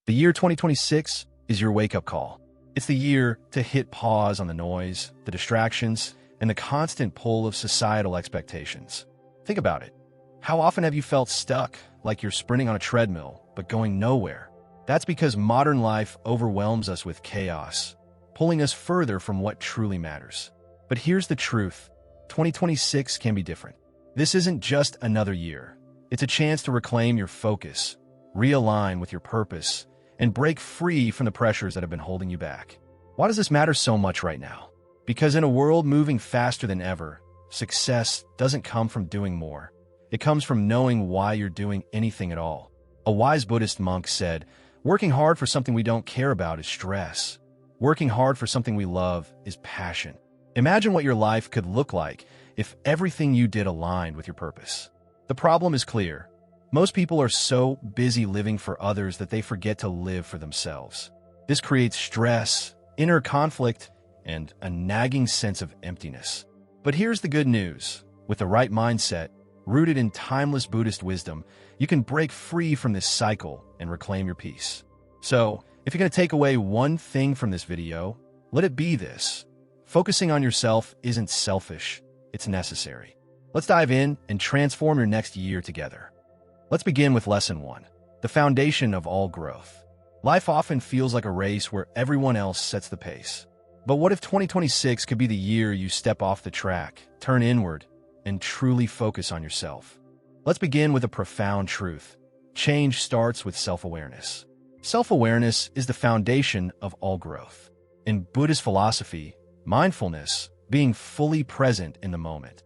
The year 2026 is your wake-up call. It's the year to hit pause on the noise, the distractions, and the constant pull of societal expectations. Think about it. How often have you felt stuck, like you're sprinting on a treadmill, but going nowhere? That's because modern life overwhelms us with chaos, pulling us further from what truly matters. But here's the truth. 2026 can be different. This isn't just another year. It's a chance to reclaim your focus, realign with your purpose, and break free from the pressures that have been holding you back. Why does this matter so much right now? Because in a world moving faster than ever, success doesn't come from doing more. It comes from knowing why you're doing anything at all. A wise Buddhist monk said, "Working hard for something we don't care about is stress. Working hard for something we love is passion." Imagine what your life could look like if everything you did aligned with your purpose. The problem is clear. Most people are so busy living for others that they forget to live for themselves. This creates stress, inner conflict, and a nagging sense of emptiness. But here's the good news. With the right mindset, rooted in timeless Buddhist wisdom, you can break free from this cycle and reclaim your peace. So, if you're going to take away one thing from this video, let it be this. Focusing on yourself isn't selfish, it's necessary. Let's dive in and transform your next year together. Let's begin with Lesson 1, the foundation of all growth. Life often feels like a race where everyone else sets the pace. But what if 2026 could be the year you step off the track, turn inward, and truly focus on yourself? Let's begin with a profound truth. Change starts with self-awareness. Self-awareness is the foundation of all growth. In Buddhist philosophy, mindfulness, being fully present in the moment,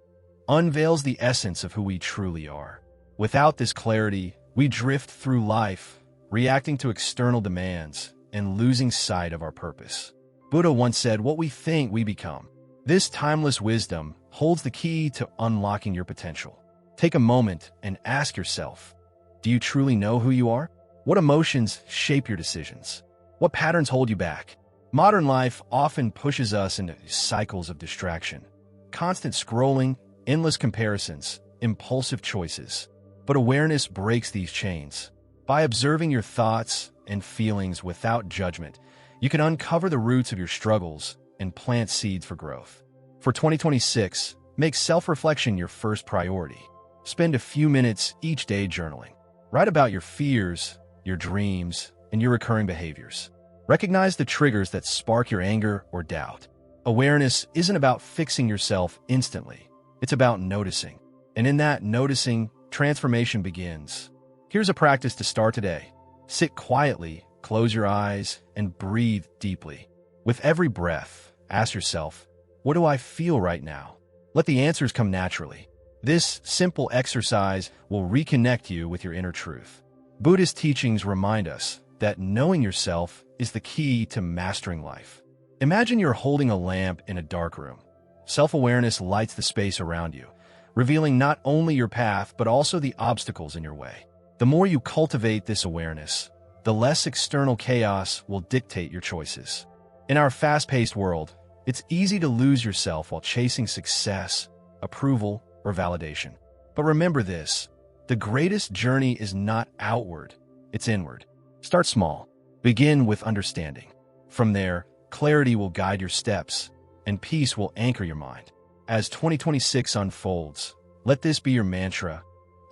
unveils the essence of who we truly are. Without this clarity, we drift through life, reacting to external demands and losing sight of our purpose. Buddha once said, "What we think, we become." This timeless wisdom holds the key to unlocking your potential. Take a moment and ask yourself, do you truly know who you are? What emotions shape your decisions? What patterns hold you back? Modern life often pushes us into cycles of distraction. Constant scrolling, endless comparisons, impulsive choices. But awareness breaks these chains. By observing your thoughts and feelings without judgment, you can uncover the roots of your struggles and plant seeds for growth. For 2026, make self-reflection your first priority. Spend a few minutes each day journaling. Write about your fears, your dreams, and your recurring behaviors. Recognize the triggers that spark your anger or doubt. Awareness isn't about fixing yourself instantly. It's about noticing. And in that noticing, transformation begins. Here's a practice to start today. Sit quietly, close your eyes, and breathe deeply. With every breath, ask yourself, what do I feel right now? Let the answers come naturally. This simple exercise will reconnect you with your inner truth. Buddhist teachings remind us that knowing yourself is the key to mastering life. Imagine you're holding a lamp in a dark room. Self-awareness lights the space around you, revealing not only your path but also the obstacles in your way. The more you cultivate this awareness, the less external chaos will dictate your choices. In our fast-paced world, it's easy to lose yourself while chasing success, approval, or validation. But remember this, the greatest journey is not outward, it's inward. Start small. Begin with understanding. From there, clarity will guide your steps, and peace will anchor your mind. As 2026 unfolds, let this be your mantra.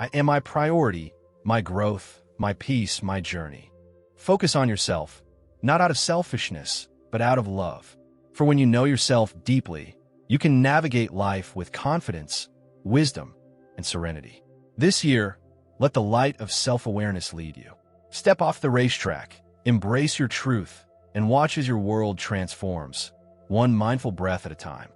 I am my priority, my growth, my peace, my journey. Focus on yourself, not out of selfishness, but out of love. For when you know yourself deeply, you can navigate life with confidence, wisdom, and serenity. This year, let the light of self-awareness lead you. Step off the racetrack, embrace your truth, and watch as your world transforms, one mindful breath at a time.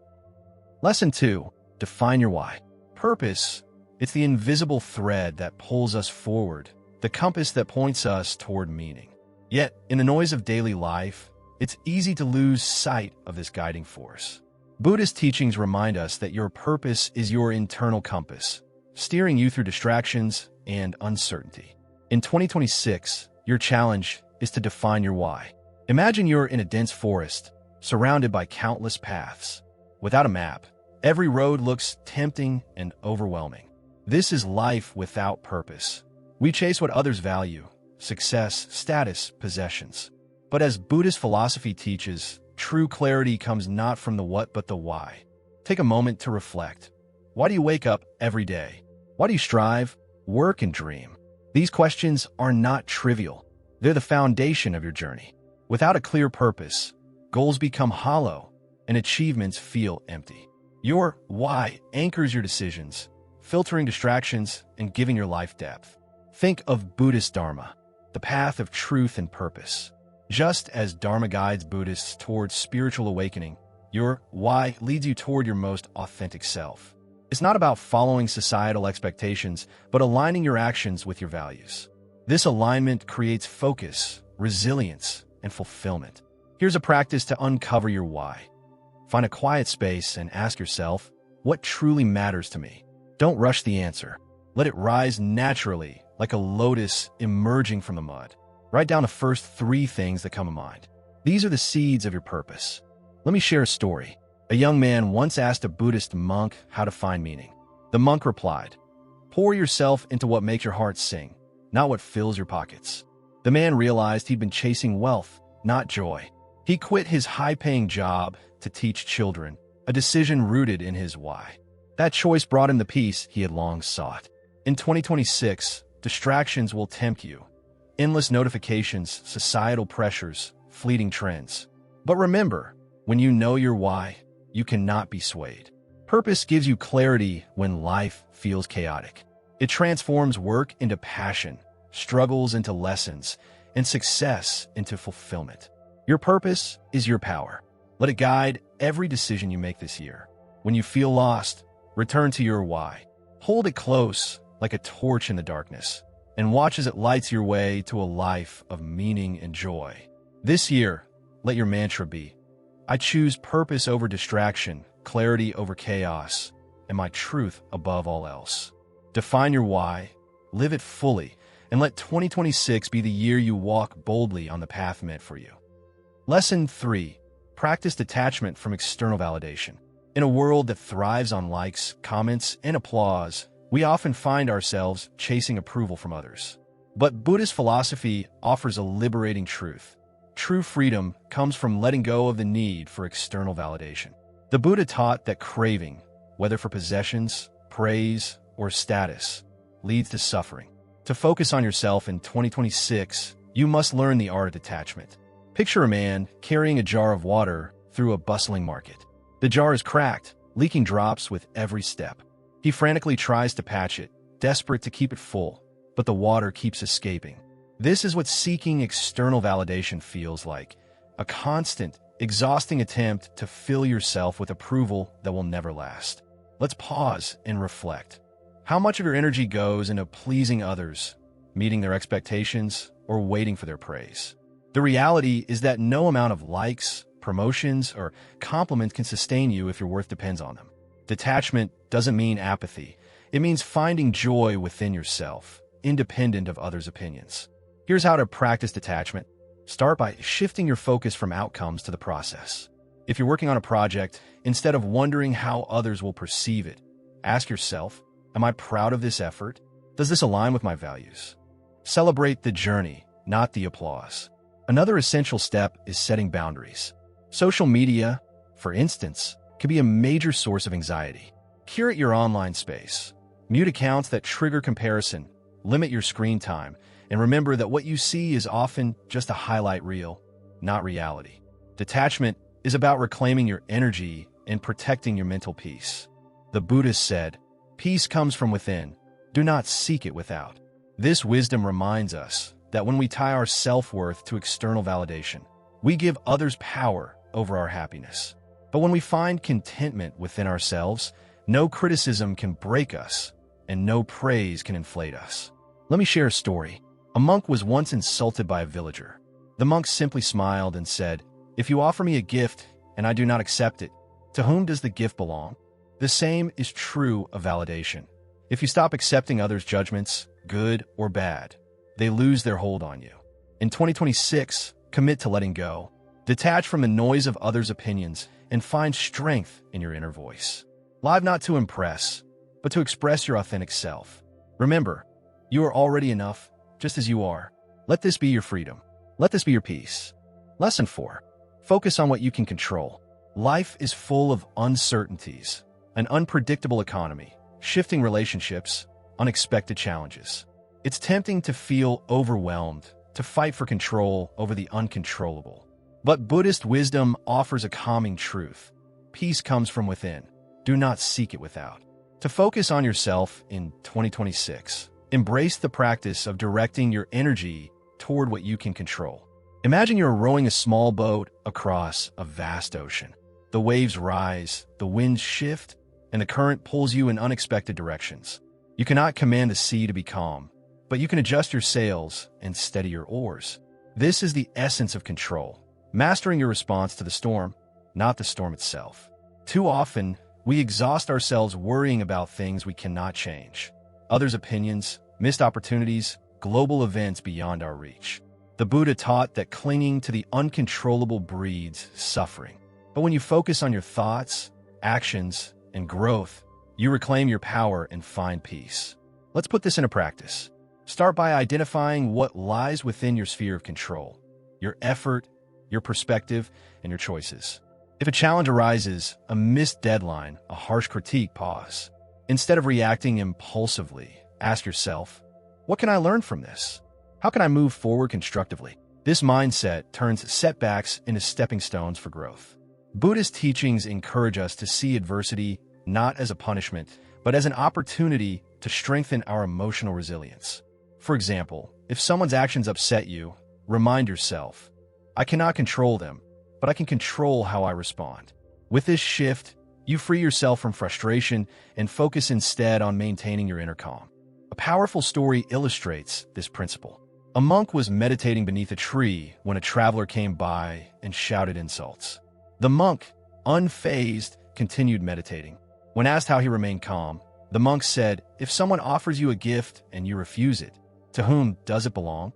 Lesson 2. Define your why. Purpose, it's the invisible thread that pulls us forward, the compass that points us toward meaning. Yet, in the noise of daily life, it's easy to lose sight of this guiding force. Buddhist teachings remind us that your purpose is your internal compass, steering you through distractions and uncertainty. In 2026, your challenge is to define your why. Imagine you're in a dense forest, surrounded by countless paths. Without a map, every road looks tempting and overwhelming. This is life without purpose. We chase what others value, success, status, possessions. But as Buddhist philosophy teaches, true clarity comes not from the what but the why. Take a moment to reflect. Why do you wake up every day? Why do you strive, work, and dream? These questions are not trivial. They're the foundation of your journey. Without a clear purpose, goals become hollow and achievements feel empty. Your why anchors your decisions, filtering distractions and giving your life depth. Think of Buddhist Dharma, the path of truth and purpose. Just as Dharma guides Buddhists towards spiritual awakening, your why leads you toward your most authentic self. It's not about following societal expectations, but aligning your actions with your values. This alignment creates focus, resilience, and fulfillment. Here's a practice to uncover your why. Find a quiet space and ask yourself, what truly matters to me? Don't rush the answer. Let it rise naturally, like a lotus emerging from the mud. Write down the first 3 things that come to mind. These are the seeds of your purpose. Let me share a story. A young man once asked a Buddhist monk how to find meaning. The monk replied, "Pour yourself into what makes your heart sing, not what fills your pockets." The man realized he'd been chasing wealth, not joy. He quit his high-paying job to teach children, a decision rooted in his why. That choice brought him the peace he had long sought. In 2026, distractions will tempt you. Endless notifications, societal pressures, fleeting trends. But remember, when you know your why, you cannot be swayed. Purpose gives you clarity when life feels chaotic. It transforms work into passion, struggles into lessons, and success into fulfillment. Your purpose is your power. Let it guide every decision you make this year. When you feel lost, return to your why. Hold it close like a torch in the darkness, and watch as it lights your way to a life of meaning and joy. This year, let your mantra be, I choose purpose over distraction, clarity over chaos, and my truth above all else. Define your why, live it fully, and let 2026 be the year you walk boldly on the path meant for you. Lesson 3. Practice detachment from external validation. In a world that thrives on likes, comments, and applause, we often find ourselves chasing approval from others. But Buddhist philosophy offers a liberating truth. True freedom comes from letting go of the need for external validation. The Buddha taught that craving, whether for possessions, praise, or status, leads to suffering. To focus on yourself in 2026, you must learn the art of detachment. Picture a man carrying a jar of water through a bustling market. The jar is cracked, leaking drops with every step. He frantically tries to patch it, desperate to keep it full, but the water keeps escaping. This is what seeking external validation feels like, a constant, exhausting attempt to fill yourself with approval that will never last. Let's pause and reflect. How much of your energy goes into pleasing others, meeting their expectations, or waiting for their praise? The reality is that no amount of likes, promotions, or compliments can sustain you if your worth depends on them. Detachment doesn't mean apathy. It means finding joy within yourself, independent of others' opinions. Here's how to practice detachment. Start by shifting your focus from outcomes to the process. If you're working on a project, instead of wondering how others will perceive it, ask yourself, am I proud of this effort? Does this align with my values? Celebrate the journey, not the applause. Another essential step is setting boundaries. Social media, for instance, can be a major source of anxiety. Curate your online space. Mute accounts that trigger comparison. Limit your screen time. And remember that what you see is often just a highlight reel, not reality. Detachment is about reclaiming your energy and protecting your mental peace. The Buddhist said, "Peace comes from within. Do not seek it without." This wisdom reminds us that when we tie our self-worth to external validation, we give others power over our happiness. But when we find contentment within ourselves, no criticism can break us, and no praise can inflate us. Let me share a story. A monk was once insulted by a villager. The monk simply smiled and said, "If you offer me a gift and I do not accept it, to whom does the gift belong?" The same is true of validation. If you stop accepting others' judgments, good or bad, they lose their hold on you. In 2026, commit to letting go. Detach from the noise of others' opinions and find strength in your inner voice. Live not to impress, but to express your authentic self. Remember, you are already enough, just as you are. Let this be your freedom. Let this be your peace. Lesson 4. Focus on what you can control. Life is full of uncertainties, an unpredictable economy, shifting relationships, unexpected challenges. It's tempting to feel overwhelmed, to fight for control over the uncontrollable. But Buddhist wisdom offers a calming truth. Peace comes from within. Do not seek it without. To focus on yourself in 2026, embrace the practice of directing your energy toward what you can control. Imagine you're rowing a small boat across a vast ocean. The waves rise, the winds shift, and the current pulls you in unexpected directions. You cannot command the sea to be calm, but you can adjust your sails and steady your oars. This is the essence of control, mastering your response to the storm, not the storm itself. Too often, we exhaust ourselves worrying about things we cannot change. Others' opinions, missed opportunities, global events beyond our reach. The Buddha taught that clinging to the uncontrollable breeds suffering. But when you focus on your thoughts, actions, and growth, you reclaim your power and find peace. Let's put this into practice. Start by identifying what lies within your sphere of control, your effort, your perspective, and your choices. If a challenge arises, a missed deadline, a harsh critique, pause. Instead of reacting impulsively, ask yourself, what can I learn from this? How can I move forward constructively? This mindset turns setbacks into stepping stones for growth. Buddhist teachings encourage us to see adversity not as a punishment, but as an opportunity to strengthen our emotional resilience. For example, if someone's actions upset you, remind yourself, I cannot control them, but I can control how I respond. With this shift, you free yourself from frustration and focus instead on maintaining your inner calm. A powerful story illustrates this principle. A monk was meditating beneath a tree when a traveler came by and shouted insults. The monk, unfazed, continued meditating. When asked how he remained calm, the monk said, if someone offers you a gift and you refuse it, to whom does it belong?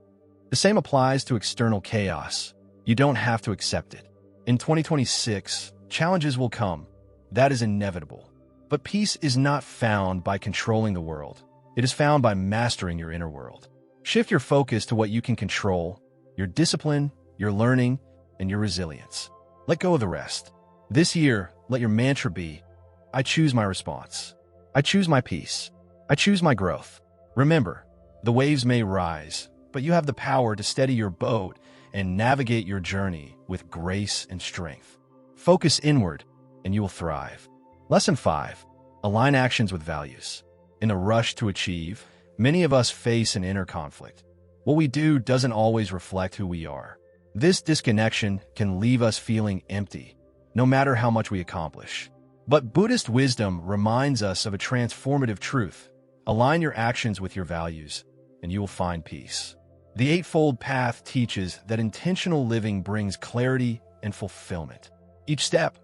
The same applies to external chaos. You don't have to accept it. In 2026, challenges will come. That is inevitable. But peace is not found by controlling the world. It is found by mastering your inner world. Shift your focus to what you can control, your discipline, your learning, and your resilience. Let go of the rest. This year, let your mantra be, I choose my response. I choose my peace. I choose my growth. Remember, the waves may rise, but you have the power to steady your boat and navigate your journey with grace and strength. Focus inward, and you will thrive. Lesson 5. Align actions with values. In a rush to achieve, many of us face an inner conflict. What we do doesn't always reflect who we are. This disconnection can leave us feeling empty, no matter how much we accomplish. But Buddhist wisdom reminds us of a transformative truth. Align your actions with your values, and you will find peace. The Eightfold Path teaches that intentional living brings clarity and fulfillment. Each step,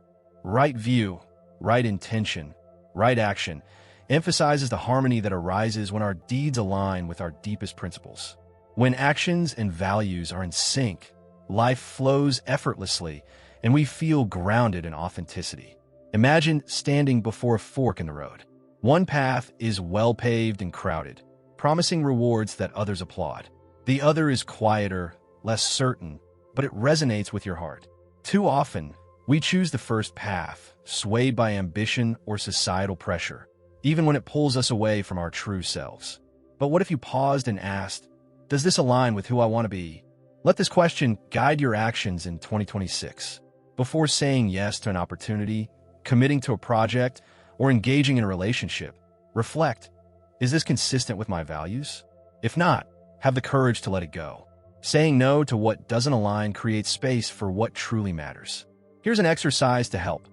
right view, right intention, right action, emphasizes the harmony that arises when our deeds align with our deepest principles. When actions and values are in sync, life flows effortlessly, and we feel grounded in authenticity. Imagine standing before a fork in the road. One path is well-paved and crowded, promising rewards that others applaud. The other is quieter, less certain, but it resonates with your heart. Too often, we choose the first path, swayed by ambition or societal pressure, even when it pulls us away from our true selves. But what if you paused and asked, does this align with who I want to be? Let this question guide your actions in 2026. Before saying yes to an opportunity, committing to a project, or engaging in a relationship, reflect, is this consistent with my values? If not, have the courage to let it go. Saying no to what doesn't align creates space for what truly matters. Here's an exercise to help.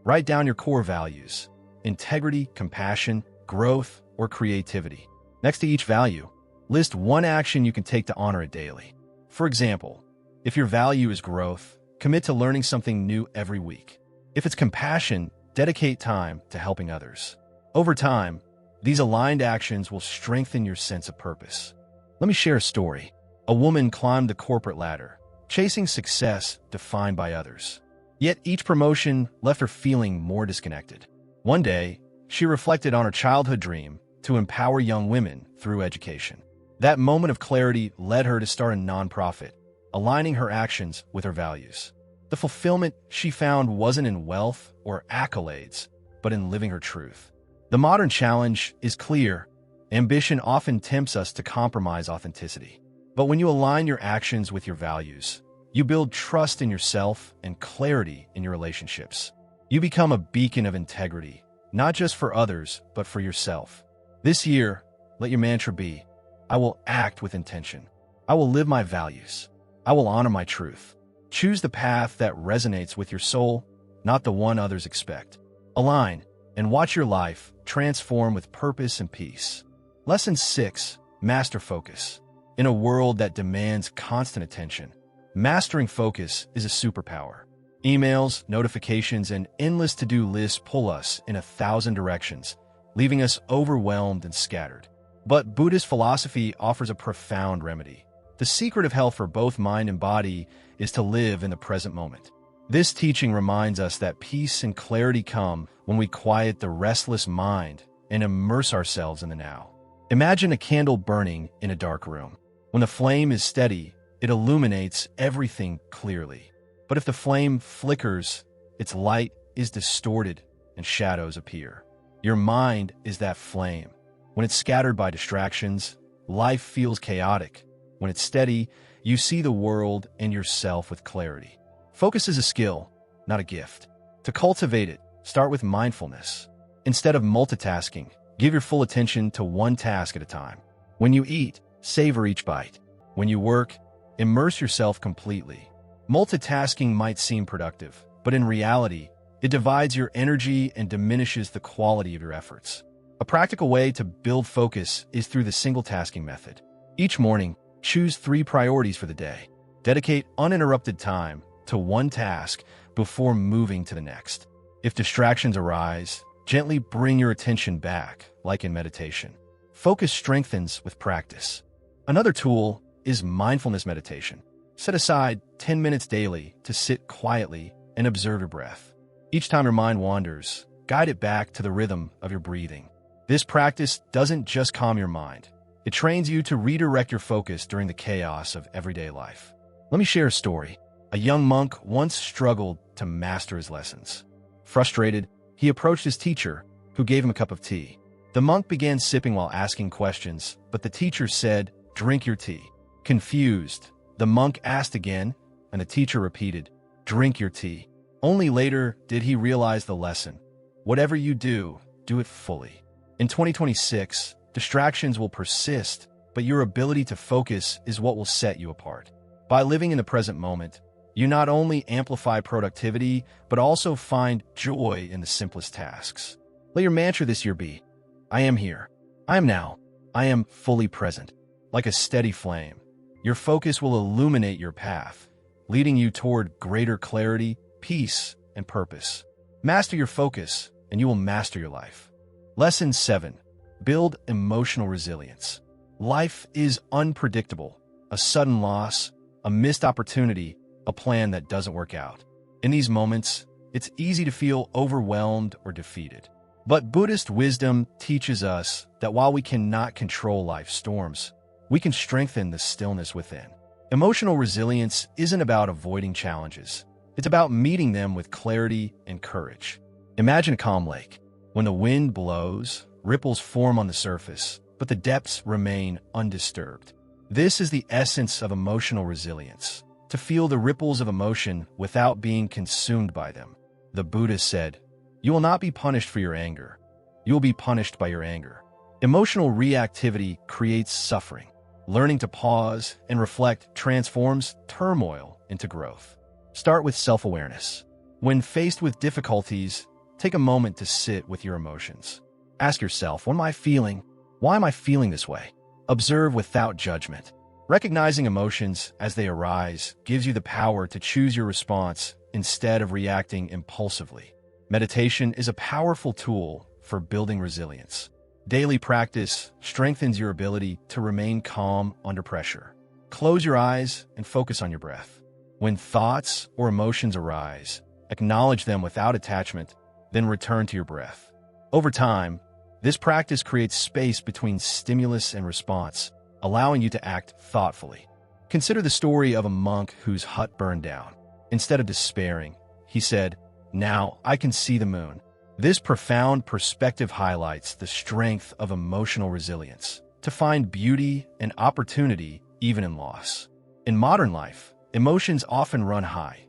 Write down your core values: integrity, compassion, growth, or creativity. Next to each value, list one action you can take to honor it daily. For example, if your value is growth, commit to learning something new every week. If it's compassion, dedicate time to helping others. Over time, these aligned actions will strengthen your sense of purpose. Let me share a story. A woman climbed the corporate ladder, chasing success defined by others. Yet each promotion left her feeling more disconnected. One day, she reflected on her childhood dream to empower young women through education. That moment of clarity led her to start a nonprofit, aligning her actions with her values. The fulfillment she found wasn't in wealth or accolades, but in living her truth. The modern challenge is clear. Ambition often tempts us to compromise authenticity. But when you align your actions with your values, you build trust in yourself and clarity in your relationships. You become a beacon of integrity, not just for others, but for yourself. This year, let your mantra be, I will act with intention. I will live my values. I will honor my truth. Choose the path that resonates with your soul, not the one others expect. Align and watch your life transform with purpose and peace. Lesson 6. Master focus. In a world that demands constant attention, mastering focus is a superpower. Emails, notifications, and endless to-do lists pull us in 1,000 directions, leaving us overwhelmed and scattered. But Buddhist philosophy offers a profound remedy. The secret of health for both mind and body is to live in the present moment. This teaching reminds us that peace and clarity come when we quiet the restless mind and immerse ourselves in the now. Imagine a candle burning in a dark room. When the flame is steady, it illuminates everything clearly. But if the flame flickers, its light is distorted and shadows appear. Your mind is that flame. When it's scattered by distractions, life feels chaotic. When it's steady, you see the world and yourself with clarity. Focus is a skill, not a gift. To cultivate it, start with mindfulness. Instead of multitasking, give your full attention to one task at a time. When you eat, savor each bite. When you work, immerse yourself completely. Multitasking might seem productive, but in reality, it divides your energy and diminishes the quality of your efforts. A practical way to build focus is through the single-tasking method. Each morning, choose 3 priorities for the day. Dedicate uninterrupted time to one task before moving to the next. If distractions arise, gently bring your attention back, like in meditation. Focus strengthens with practice. Another tool is mindfulness meditation. Set aside 10 minutes daily to sit quietly and observe your breath. Each time your mind wanders, guide it back to the rhythm of your breathing. This practice doesn't just calm your mind. It trains you to redirect your focus during the chaos of everyday life. Let me share a story. A young monk once struggled to master his lessons. Frustrated, he approached his teacher, who gave him a cup of tea. The monk began sipping while asking questions, but the teacher said, "Drink your tea." Confused, the monk asked again, and the teacher repeated, "Drink your tea." Only later did he realize the lesson. Whatever you do, do it fully. In 2026, distractions will persist, but your ability to focus is what will set you apart. By living in the present moment, you not only amplify productivity, but also find joy in the simplest tasks. Let your mantra this year be, I am here. I am now. I am fully present. Like a steady flame, your focus will illuminate your path, leading you toward greater clarity, peace, and purpose. Master your focus, and you will master your life. Lesson 7. Build emotional resilience. Life is unpredictable. A sudden loss, a missed opportunity, a plan that doesn't work out. In these moments, it's easy to feel overwhelmed or defeated. But Buddhist wisdom teaches us that while we cannot control life's storms, we can strengthen the stillness within. Emotional resilience isn't about avoiding challenges. It's about meeting them with clarity and courage. Imagine a calm lake. When the wind blows, ripples form on the surface, but the depths remain undisturbed. This is the essence of emotional resilience, to feel the ripples of emotion without being consumed by them. The Buddha said, "You will not be punished for your anger. You will be punished by your anger." Emotional reactivity creates suffering. Learning to pause and reflect transforms turmoil into growth. Start with self-awareness. When faced with difficulties, take a moment to sit with your emotions. Ask yourself, what am I feeling? Why am I feeling this way? Observe without judgment. Recognizing emotions as they arise gives you the power to choose your response instead of reacting impulsively. Meditation is a powerful tool for building resilience. Daily practice strengthens your ability to remain calm under pressure. Close your eyes and focus on your breath. When thoughts or emotions arise, acknowledge them without attachment, then return to your breath. Over time, this practice creates space between stimulus and response, allowing you to act thoughtfully. Consider the story of a monk whose hut burned down. Instead of despairing, he said, "Now I can see the moon." This profound perspective highlights the strength of emotional resilience, to find beauty and opportunity even in loss. In modern life, emotions often run high.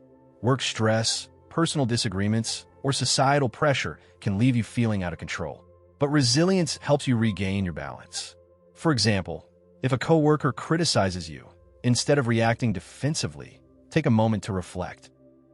Work stress, personal disagreements, or societal pressure can leave you feeling out of control. But resilience helps you regain your balance. For example, if a coworker criticizes you, instead of reacting defensively, take a moment to reflect.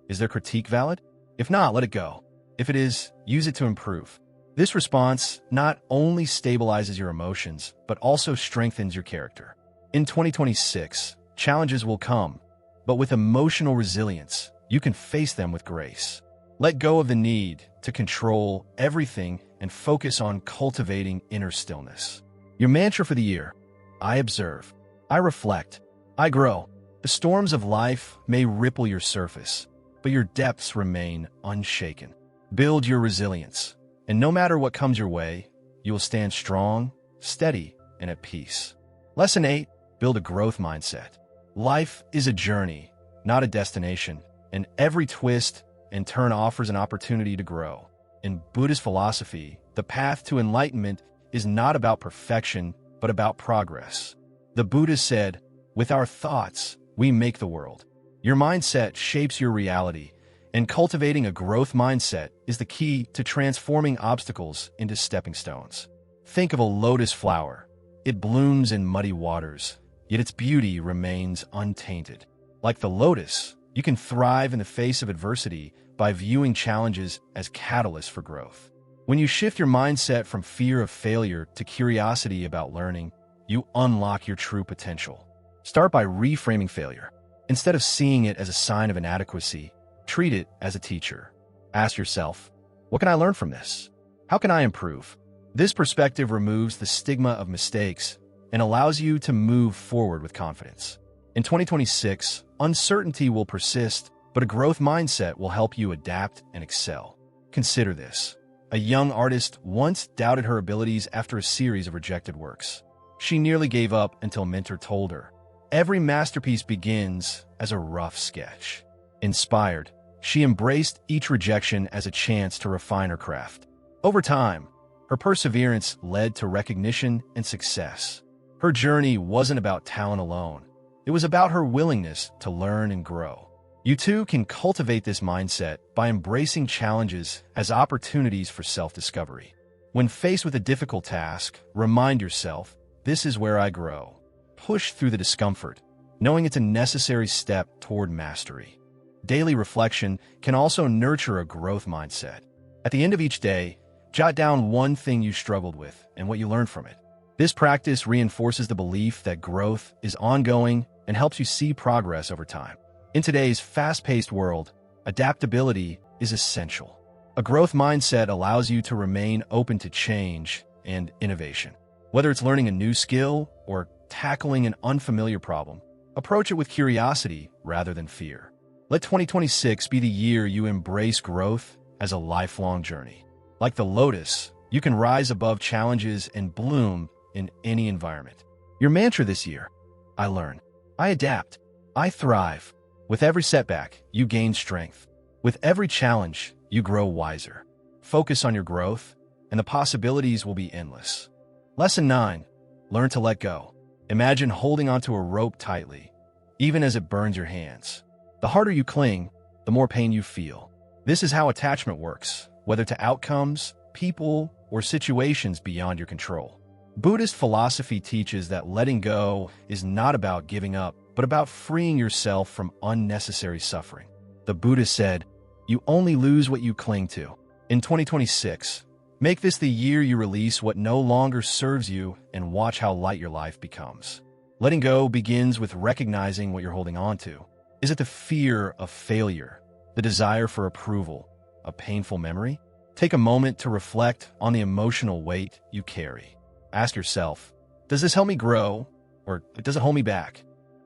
Is their critique valid? If not, let it go. If it is, use it to improve. This response not only stabilizes your emotions, but also strengthens your character. In 2026, challenges will come, but with emotional resilience, you can face them with grace. Let go of the need to control everything and focus on cultivating inner stillness. Your mantra for the year: I observe, I reflect, I grow. The storms of life may ripple your surface, but your depths remain unshaken. Build your resilience, and no matter what comes your way, you will stand strong, steady, and at peace. Lesson 8. Build a growth mindset. Life is a journey, not a destination, and every twist and turn offers an opportunity to grow. In Buddhist philosophy, the path to enlightenment is not about perfection, but about progress. The Buddha said, "With our thoughts, we make the world." Your mindset shapes your reality, and cultivating a growth mindset is the key to transforming obstacles into stepping stones. Think of a lotus flower. It blooms in muddy waters, yet its beauty remains untainted. Like the lotus, you can thrive in the face of adversity by viewing challenges as catalysts for growth. When you shift your mindset from fear of failure to curiosity about learning, you unlock your true potential. Start by reframing failure. Instead of seeing it as a sign of inadequacy, treat it as a teacher. Ask yourself, what can I learn from this? How can I improve? This perspective removes the stigma of mistakes and allows you to move forward with confidence. In 2026, uncertainty will persist, but a growth mindset will help you adapt and excel. Consider this. A young artist once doubted her abilities after a series of rejected works. She nearly gave up until a mentor told her, "Every masterpiece begins as a rough sketch." Inspired, she embraced each rejection as a chance to refine her craft. Over time, her perseverance led to recognition and success. Her journey wasn't about talent alone. It was about her willingness to learn and grow. You too can cultivate this mindset by embracing challenges as opportunities for self-discovery. When faced with a difficult task, remind yourself, "This is where I grow." Push through the discomfort, knowing it's a necessary step toward mastery. Daily reflection can also nurture a growth mindset. At the end of each day, jot down one thing you struggled with and what you learned from it. This practice reinforces the belief that growth is ongoing and helps you see progress over time. In today's fast-paced world, adaptability is essential. A growth mindset allows you to remain open to change and innovation. Whether it's learning a new skill or tackling an unfamiliar problem, approach it with curiosity rather than fear. Let 2026 be the year you embrace growth as a lifelong journey. Like the lotus, you can rise above challenges and bloom in any environment. Your mantra this year: I learn, I adapt, I thrive. With every setback, you gain strength. With every challenge, you grow wiser. Focus on your growth, and the possibilities will be endless. Lesson 9. Learn to let go. Imagine holding onto a rope tightly, even as it burns your hands. The harder you cling, the more pain you feel. This is how attachment works, whether to outcomes, people, or situations beyond your control. Buddhist philosophy teaches that letting go is not about giving up, but about freeing yourself from unnecessary suffering. The Buddha said, "You only lose what you cling to." In 2026, make this the year you release what no longer serves you and watch how light your life becomes. Letting go begins with recognizing what you're holding on to. Is it the fear of failure, the desire for approval, a painful memory? Take a moment to reflect on the emotional weight you carry. Ask yourself, does this help me grow, or does it hold me back?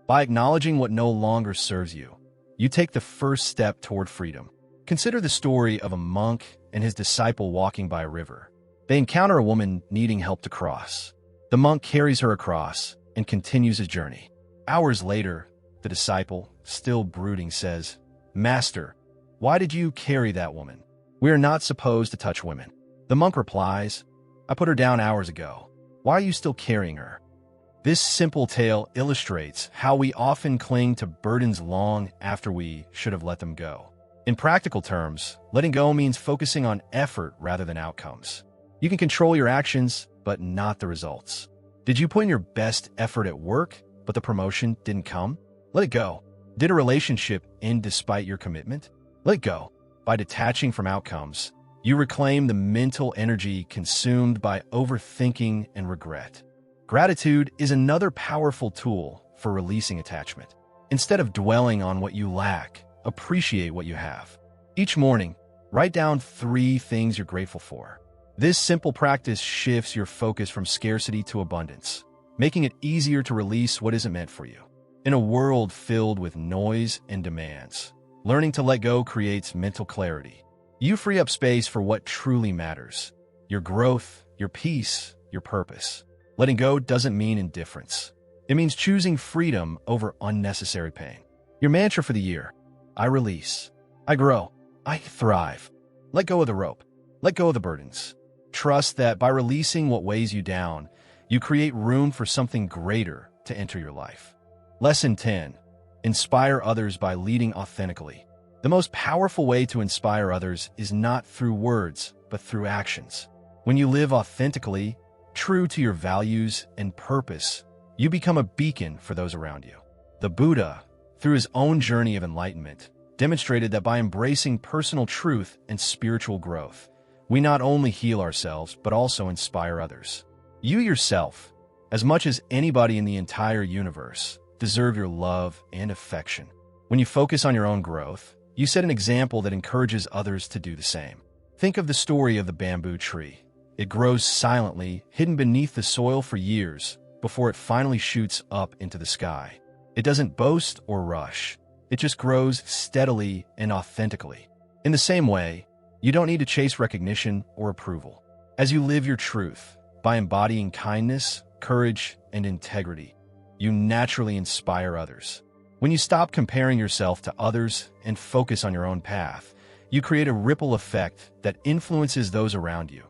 By acknowledging what no longer serves you, you take the first step toward freedom. Consider the story of a monk and his disciple walking by a river. They encounter a woman needing help to cross. The monk carries her across, and continues his journey. Hours later, the disciple, still brooding, says, "Master, why did you carry that woman? We are not supposed to touch women." The monk replies, "I put her down hours ago. Why are you still carrying her?" This simple tale illustrates how we often cling to burdens long after we should have let them go. In practical terms, letting go means focusing on effort rather than outcomes. You can control your actions, but not the results. Did you put in your best effort at work, but the promotion didn't come? Let it go. Did a relationship end despite your commitment? Let it go. By detaching from outcomes, you reclaim the mental energy consumed by overthinking and regret. Gratitude is another powerful tool for releasing attachment. Instead of dwelling on what you lack, appreciate what you have. Each morning, write down 3 things you're grateful for. This simple practice shifts your focus from scarcity to abundance, making it easier to release what isn't meant for you. In a world filled with noise and demands, learning to let go creates mental clarity. You free up space for what truly matters: your growth, your peace, your purpose. Letting go doesn't mean indifference. It means choosing freedom over unnecessary pain. Your mantra for the year: I release, I grow, I thrive. Let go of the rope. Let go of the burdens. Trust that by releasing what weighs you down, you create room for something greater to enter your life. Lesson 10. Inspire others by leading authentically. The most powerful way to inspire others is not through words, but through actions. When you live authentically, true to your values and purpose, you become a beacon for those around you. The Buddha, through his own journey of enlightenment, demonstrated that by embracing personal truth and spiritual growth, we not only heal ourselves, but also inspire others. You yourself, as much as anybody in the entire universe, deserve your love and affection. When you focus on your own growth, you set an example that encourages others to do the same. Think of the story of the bamboo tree. It grows silently, hidden beneath the soil for years, before it finally shoots up into the sky. It doesn't boast or rush. It just grows steadily and authentically. In the same way, you don't need to chase recognition or approval. As you live your truth, by embodying kindness, courage, and integrity, you naturally inspire others. When you stop comparing yourself to others and focus on your own path, you create a ripple effect that influences those around you,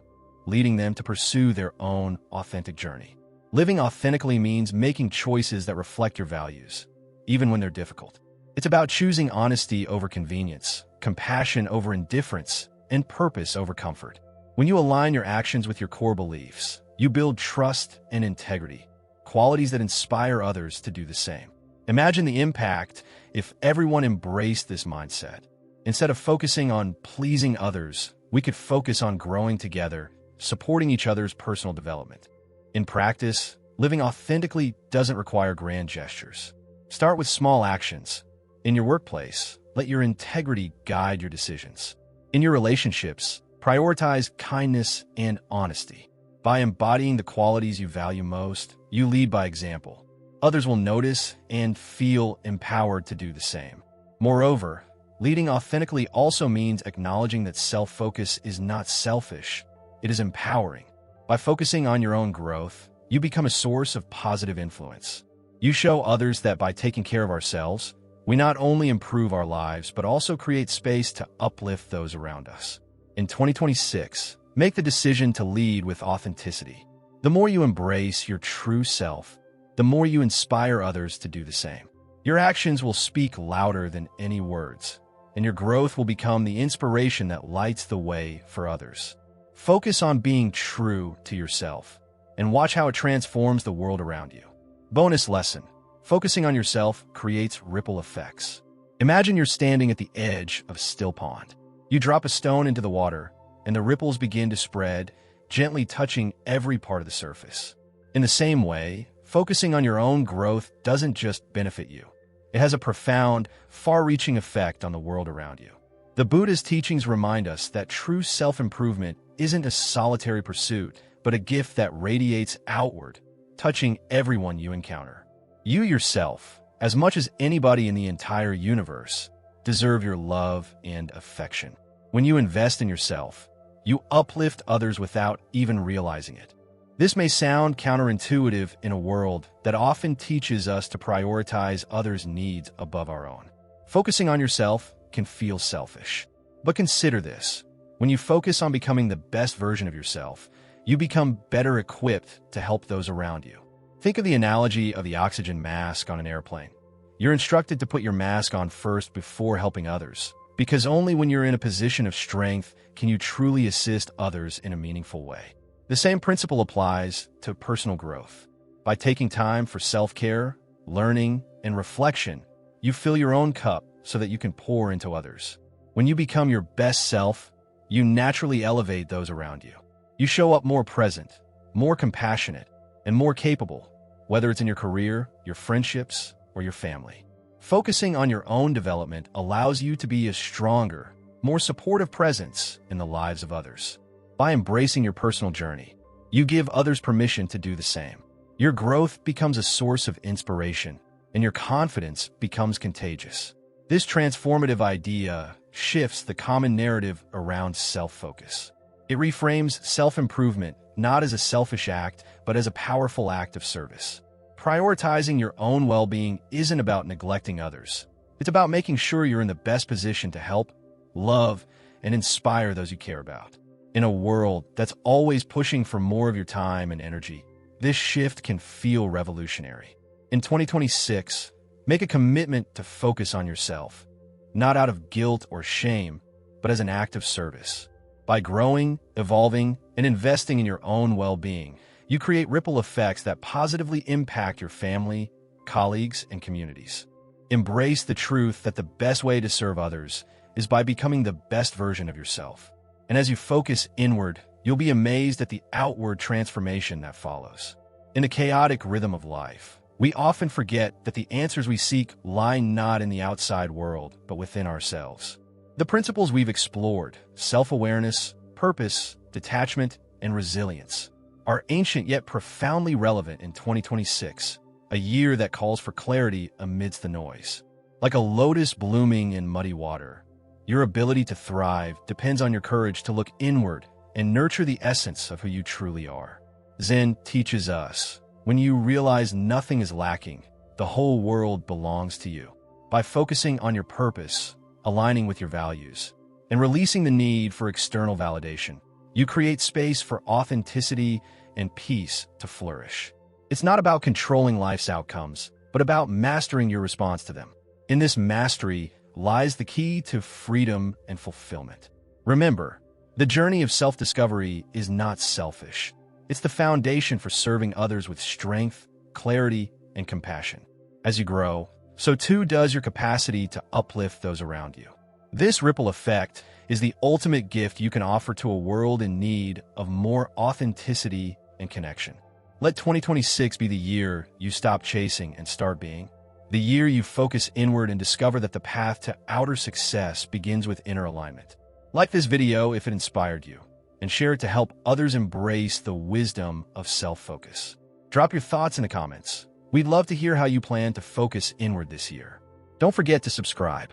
leading them to pursue their own authentic journey. Living authentically means making choices that reflect your values, even when they're difficult. It's about choosing honesty over convenience, compassion over indifference, and purpose over comfort. When you align your actions with your core beliefs, you build trust and integrity, qualities that inspire others to do the same. Imagine the impact if everyone embraced this mindset. Instead of focusing on pleasing others, we could focus on growing together, supporting each other's personal development. In practice, living authentically doesn't require grand gestures. Start with small actions. In your workplace, let your integrity guide your decisions. In your relationships, prioritize kindness and honesty. By embodying the qualities you value most, you lead by example. Others will notice and feel empowered to do the same. Moreover, leading authentically also means acknowledging that self-focus is not selfish, it is empowering. By focusing on your own growth, you become a source of positive influence. You show others that by taking care of ourselves, we not only improve our lives, but also create space to uplift those around us. In 2026, make the decision to lead with authenticity. The more you embrace your true self, the more you inspire others to do the same. Your actions will speak louder than any words, and your growth will become the inspiration that lights the way for others. Focus on being true to yourself, and watch how it transforms the world around you. Bonus lesson: focusing on yourself creates ripple effects. Imagine you're standing at the edge of a still pond. You drop a stone into the water, and the ripples begin to spread, gently touching every part of the surface. In the same way, focusing on your own growth doesn't just benefit you. It has a profound, far-reaching effect on the world around you. The Buddhist teachings remind us that true self-improvement isn't a solitary pursuit, but a gift that radiates outward, touching everyone you encounter. You yourself, as much as anybody in the entire universe, deserve your love and affection. When you invest in yourself, you uplift others without even realizing it. This may sound counterintuitive in a world that often teaches us to prioritize others' needs above our own. Focusing on yourself can feel selfish. But consider this. When you focus on becoming the best version of yourself, you become better equipped to help those around you. Think of the analogy of the oxygen mask on an airplane. You're instructed to put your mask on first before helping others, because only when you're in a position of strength can you truly assist others in a meaningful way. The same principle applies to personal growth. By taking time for self-care, learning, and reflection, you fill your own cup so that you can pour into others. When you become your best self, you naturally elevate those around you. You show up more present, more compassionate, and more capable, whether it's in your career, your friendships, or your family. Focusing on your own development allows you to be a stronger, more supportive presence in the lives of others. By embracing your personal journey, you give others permission to do the same. Your growth becomes a source of inspiration, and your confidence becomes contagious. This transformative idea shifts the common narrative around self-focus. It reframes self-improvement not as a selfish act, but as a powerful act of service. Prioritizing your own well-being isn't about neglecting others. It's about making sure you're in the best position to help, love, and inspire those you care about. In a world that's always pushing for more of your time and energy, this shift can feel revolutionary. In 2026, make a commitment to focus on yourself, not out of guilt or shame, but as an act of service. By growing, evolving, and investing in your own well-being, you create ripple effects that positively impact your family, colleagues, and communities. Embrace the truth that the best way to serve others is by becoming the best version of yourself. And as you focus inward, you'll be amazed at the outward transformation that follows. In a chaotic rhythm of life, we often forget that the answers we seek lie not in the outside world, but within ourselves. The principles we've explored, self-awareness, purpose, detachment, and resilience, are ancient yet profoundly relevant in 2026, a year that calls for clarity amidst the noise. Like a lotus blooming in muddy water, your ability to thrive depends on your courage to look inward and nurture the essence of who you truly are. Zen teaches us, when you realize nothing is lacking, the whole world belongs to you. By focusing on your purpose, aligning with your values, and releasing the need for external validation, you create space for authenticity and peace to flourish. It's not about controlling life's outcomes, but about mastering your response to them. In this mastery lies the key to freedom and fulfillment. Remember, the journey of self-discovery is not selfish. It's the foundation for serving others with strength, clarity, and compassion. As you grow, so too does your capacity to uplift those around you. This ripple effect is the ultimate gift you can offer to a world in need of more authenticity and connection. Let 2026 be the year you stop chasing and start being. The year you focus inward and discover that the path to outer success begins with inner alignment. Like this video if it inspired you, and share it to help others embrace the wisdom of self-focus. Drop your thoughts in the comments. We'd love to hear how you plan to focus inward this year. Don't forget to subscribe